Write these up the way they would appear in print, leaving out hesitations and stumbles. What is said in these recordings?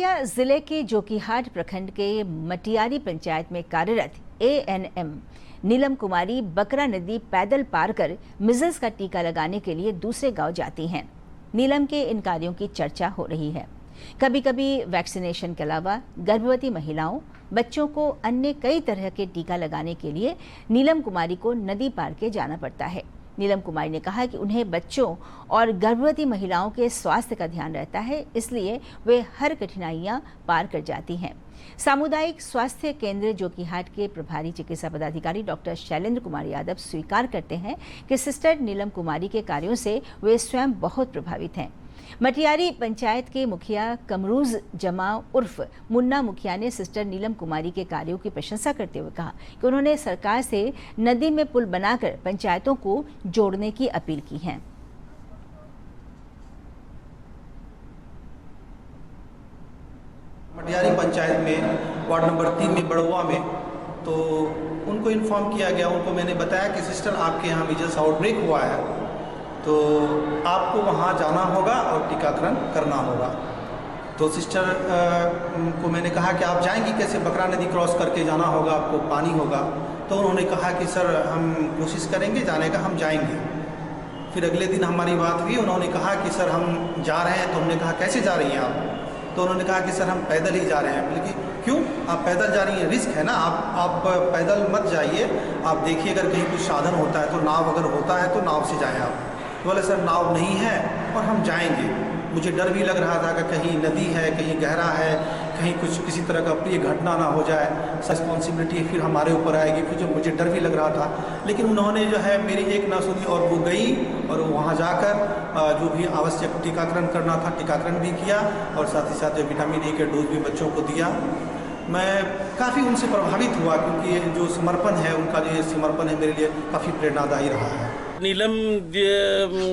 खगड़िया जिले के जोकीहाट प्रखंड के मटियारी पंचायत में कार्यरत ANM नीलम कुमारी बकरा नदी पैदल पार कर मिजल्स का टीका लगाने के लिए दूसरे गांव जाती हैं। नीलम के इन कार्यों की चर्चा हो रही है। कभी कभी वैक्सीनेशन के अलावा गर्भवती महिलाओं, बच्चों को अन्य कई तरह के टीका लगाने के लिए नीलम कुमारी को नदी पार के जाना पड़ता है। नीलम कुमारी ने कहा कि उन्हें बच्चों और गर्भवती महिलाओं के स्वास्थ्य का ध्यान रहता है, इसलिए वे हर कठिनाइयां पार कर जाती हैं। सामुदायिक स्वास्थ्य केंद्र जोकीहाट के प्रभारी चिकित्सा पदाधिकारी डॉक्टर शैलेंद्र कुमार यादव स्वीकार करते हैं कि सिस्टर नीलम कुमारी के कार्यों से वे स्वयं बहुत प्रभावित हैं। मटियारी पंचायत के मुखिया कमरूज जमा उर्फ मुन्ना मुखिया ने सिस्टर नीलम कुमारी के कार्यों की प्रशंसा करते हुए कहा कि उन्होंने सरकार से नदी में पुल बनाकर पंचायतों को जोड़ने की अपील की है। मटियारी पंचायत में वार्ड नंबर 3 में बड़ुआ में तो उनको इन्फॉर्म किया गया। उनको मैंने बताया कि सिस्टर आपके यहाँ मीजल्स आउटब्रेक हुआ है, तो आपको वहाँ जाना होगा और टीकाकरण करना होगा। तो सिस्टर को मैंने कहा कि आप जाएंगी कैसे, बकरा नदी क्रॉस करके जाना होगा, आपको पानी होगा। तो उन्होंने कहा कि सर हम कोशिश करेंगे जाने का, हम जाएंगे। फिर अगले दिन हमारी बात हुई, उन्होंने कहा कि सर हम जा रहे हैं। तो हमने कहा कैसे जा रही हैं आप? तो उन्होंने कहा कि सर हम पैदल ही जा रहे हैं। लेकिन क्यों आप पैदल जा रही हैं? रिस्क है ना, आप पैदल मत जाइए, आप देखिए अगर कहीं कुछ साधन होता है तो नाव अगर होता है तो नाव से जाएँ आप। बोले सर नाव नहीं है और हम जाएंगे। मुझे डर भी लग रहा था कि कहीं नदी है, कहीं गहरा है, कहीं कुछ किसी तरह का प्रिय घटना ना हो जाए, रिस्पॉन्सिबिलिटी फिर हमारे ऊपर आएगी, फिर जो मुझे डर भी लग रहा था। लेकिन उन्होंने जो है मेरी एक ना सुनी और वो गई और वहाँ जाकर जो भी आवश्यक टीकाकरण करना था टीकाकरण भी किया और साथ ही साथ जो विटामिन ए के डोज भी बच्चों को दिया। मैं काफ़ी उनसे प्रभावित हुआ क्योंकि जो समर्पण है उनका, जो समर्पण है मेरे लिए काफ़ी प्रेरणादायी रहा है। नीलम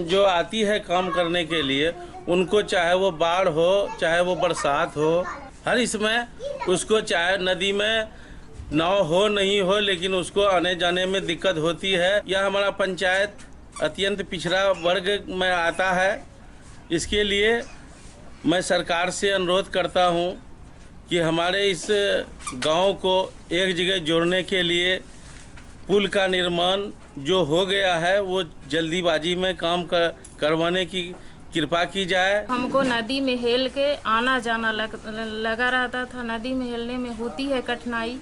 जो आती है काम करने के लिए, उनको चाहे वो बाढ़ हो चाहे वो बरसात हो, हर इसमें उसको चाहे नदी में नाव हो नहीं हो, लेकिन उसको आने जाने में दिक्कत होती है। यह हमारा पंचायत अत्यंत पिछड़ा वर्ग में आता है। इसके लिए मैं सरकार से अनुरोध करता हूँ कि हमारे इस गांव को एक जगह जोड़ने के लिए पुल का निर्माण जो हो गया है वो जल्दीबाजी में काम करवाने की कृपा की जाए। हमको नदी में हेल के आना जाना लगा रहता था। नदी में हेलने में होती है कठिनाई,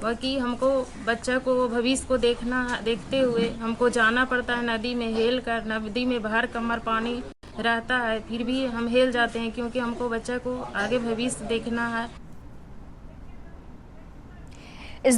बाकी हमको बच्चा को भविष्य को देखते हुए हमको जाना पड़ता है नदी में हेल कर। नदी में बाहर कमर पानी रहता है, फिर भी हम हेल जाते हैं क्योंकि हमको बच्चा को आगे भविष्य देखना है।